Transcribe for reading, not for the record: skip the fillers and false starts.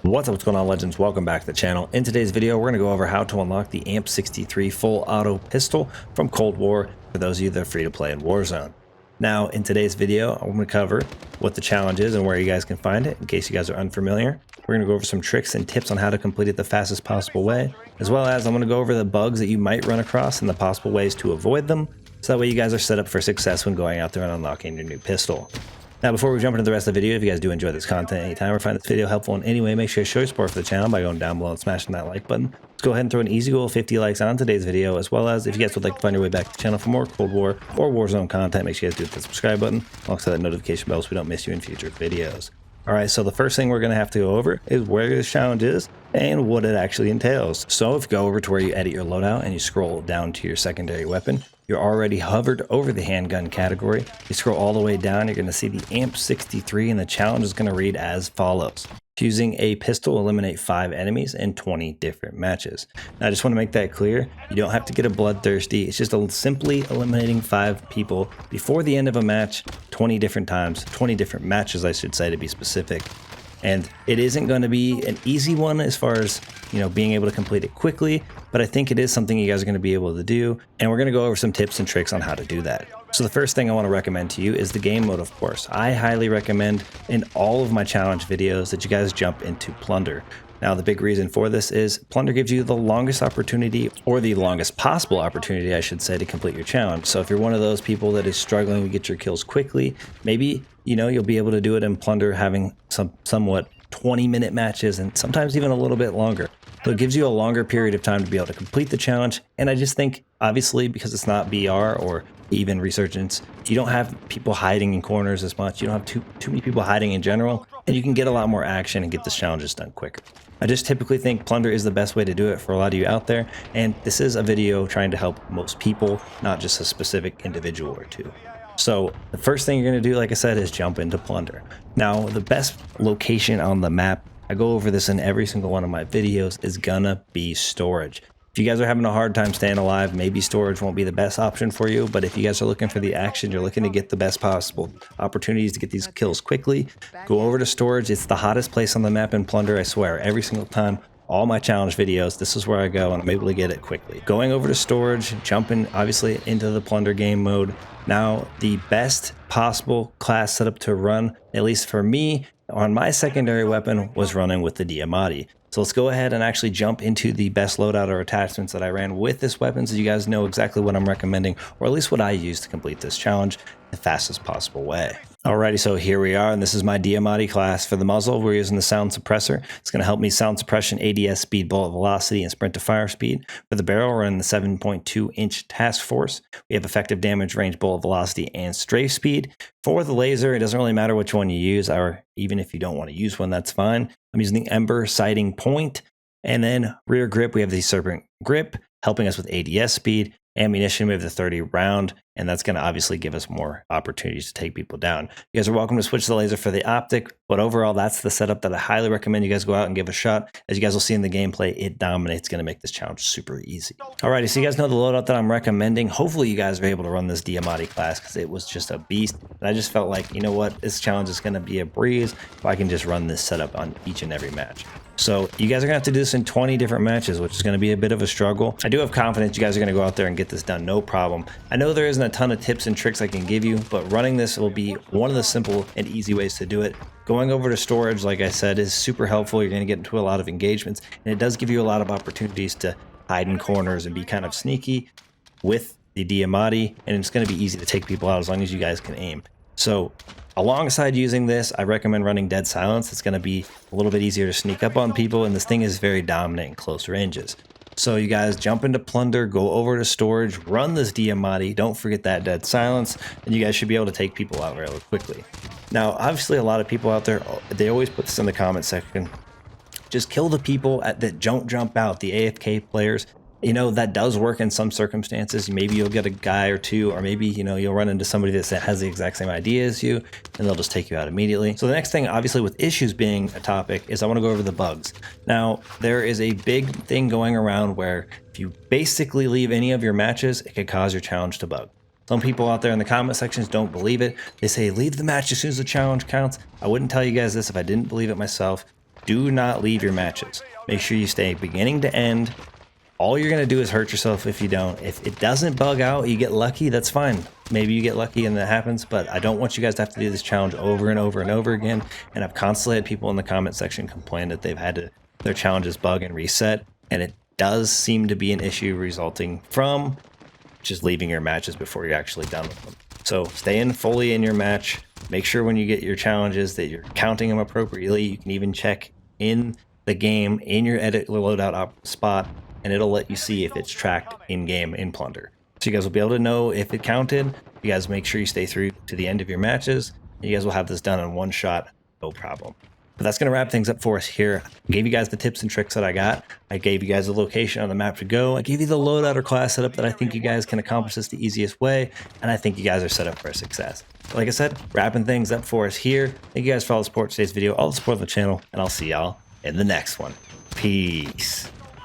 What's going on, legends? Welcome back to the channel. In today's video, we're going to go over how to unlock the AMP63 full auto pistol from Cold War for those of you that are free to play in Warzone. Now, in today's video, I'm going to cover what the challenge is and where you guys can find it in case you guys are unfamiliar. We're going to go over some tricks and tips on how to complete it the fastest possible way, as well as I'm going to go over the bugs that you might run across and the possible ways to avoid them, so that way you guys are set up for success when going out there and unlocking your new pistol. Now, before we jump into the rest of the video, if you guys do enjoy this content anytime or find this video helpful in any way, make sure to show your support for the channel by going down below and smashing that like button. Let's go ahead and throw an easy goal of 50 likes on today's video, as well as if you guys would like to find your way back to the channel for more Cold War or Warzone content, make sure you guys do hit the subscribe button, alongside that notification bell so we don't miss you in future videos. Alright, so the first thing we're going to have to go over is where this challenge is and what it actually entails. So if you go over to where you edit your loadout and you scroll down to your secondary weapon, you're already hovered over the handgun category. You scroll all the way down, you're going to see the AMP63, and the challenge is going to read as follows. Using a pistol, eliminate 5 enemies in 20 different matches. Now, I just want to make that clear. You don't have to get a bloodthirsty. It's just simply eliminating 5 people before the end of a match 20 different times, 20 different matches, I should say, to be specific. And it isn't going to be an easy one as far as, being able to complete it quickly, but I think it is something you guys are going to be able to do, and we're going to go over some tips and tricks on how to do that. So the first thing I want to recommend to you is the game mode, of course. I highly recommend in all of my challenge videos that you guys jump into Plunder. Now, the big reason for this is Plunder gives you the longest opportunity, or the longest possible opportunity, I should say, to complete your challenge. So if you're one of those people that is struggling to get your kills quickly, maybe, you'll be able to do it in Plunder having somewhat 20-minute matches and sometimes even a little bit longer. So it gives you a longer period of time to be able to complete the challenge. And I just think, obviously, because it's not BR or even Resurgence, you don't have people hiding in corners as much. You don't have too many people hiding in general, and you can get a lot more action and get the challenges done quicker. I just typically think Plunder is the best way to do it for a lot of you out there, and this is a video trying to help most people, not just a specific individual or two. So the first thing you're going to do, like I said, is jump into Plunder. Now, the best location on the map, I go over this in every single one of my videos, is gonna be storage. If you guys are having a hard time staying alive, maybe storage won't be the best option for you, but if you guys are looking for the action, you're looking to get the best possible opportunities to get these kills quickly, go over to storage. It's the hottest place on the map in Plunder, I swear. Every single time, all my challenge videos, this is where I go and I'm able to get it quickly. Going over to storage, jumping obviously into the Plunder game mode. Now, the best possible class setup to run, at least for me, on my secondary weapon, was running with the Diamatti. So let's go ahead and actually jump into the best loadout or attachments that I ran with this weapon, so you guys know exactly what I'm recommending, or at least what I use to complete this challenge the fastest possible way. Alrighty, so here we are, and this is my Diamatti class. For the muzzle, we're using the sound suppressor. It's going to help me sound suppression, ADS speed, bullet velocity, and sprint to fire speed. For the barrel, we're in the 7.2-inch task force. We have effective damage, range, bullet velocity, and strafe speed. For the laser, it doesn't really matter which one you use, or even if you don't want to use one, that's fine. I'm using the Ember sighting point. And then rear grip, we have the Serpent grip, helping us with ADS speed. Ammunition, we have the 30 round, and that's going to obviously give us more opportunities to take people down. You guys are welcome to switch the laser for the optic, but overall, that's the setup that I highly recommend you guys go out and give a shot. As you guys will see in the gameplay, it dominates, going to make this challenge super easy. Alrighty, so you guys know the loadout that I'm recommending. Hopefully you guys are able to run this Diamatti class, because it was just a beast. And I just felt like, you know what, this challenge is going to be a breeze if I can just run this setup on each and every match. So you guys are going to have to do this in 20 different matches, which is going to be a bit of a struggle. I do have confidence you guys are going to go out there and get this done, no problem. I know there isn't a ton of tips and tricks I can give you, but running this will be one of the simple and easy ways to do it. Going over to storage, like I said, is super helpful. You're going to get into a lot of engagements, and it does give you a lot of opportunities to hide in corners and be kind of sneaky with the Diamatti, and it's going to be easy to take people out as long as you guys can aim. So alongside using this, I recommend running Dead Silence. It's going to be a little bit easier to sneak up on people, and this thing is very dominant in close ranges. So you guys jump into Plunder, go over to storage, run this Diamatti, don't forget that Dead Silence, and you guys should be able to take people out really quickly. Now, obviously a lot of people out there, they always put this in the comment section, just kill the people that don't jump out, the AFK players. That does work in some circumstances. Maybe you'll get a guy or two, or maybe, you'll run into somebody that has the exact same idea as you, and they'll just take you out immediately. So the next thing, obviously with issues being a topic, is I want to go over the bugs. Now, there is a big thing going around where if you basically leave any of your matches, it could cause your challenge to bug. Some people out there in the comment sections don't believe it. They say, leave the match as soon as the challenge counts. I wouldn't tell you guys this if I didn't believe it myself. do not leave your matches. Make sure you stay beginning to end. All you're going to do is hurt yourself if you don't. If it doesn't bug out, you get lucky, that's fine. Maybe you get lucky and that happens, but I don't want you guys to have to do this challenge over and over and over again. And I've constantly had people in the comment section complain that they've had to, their challenges bug and reset. And it does seem to be an issue resulting from just leaving your matches before you're actually done with them. So stay in fully in your match. Make sure when you get your challenges that you're counting them appropriately. You can even check in the game in your edit loadout spot, and it'll let you see if it's tracked in game in Plunder. So you guys will be able to know if it counted. You guys make sure you stay through to the end of your matches. And you guys will have this done in one shot, no problem. But that's going to wrap things up for us here. I gave you guys the tips and tricks that I got. I gave you guys the location on the map to go. I gave you the loadout or class setup that I think you guys can accomplish this the easiest way. And I think you guys are set up for success. Like I said, wrapping things up for us here. Thank you guys for all the support today's video, all the support of the channel, and I'll see y'all in the next one. Peace.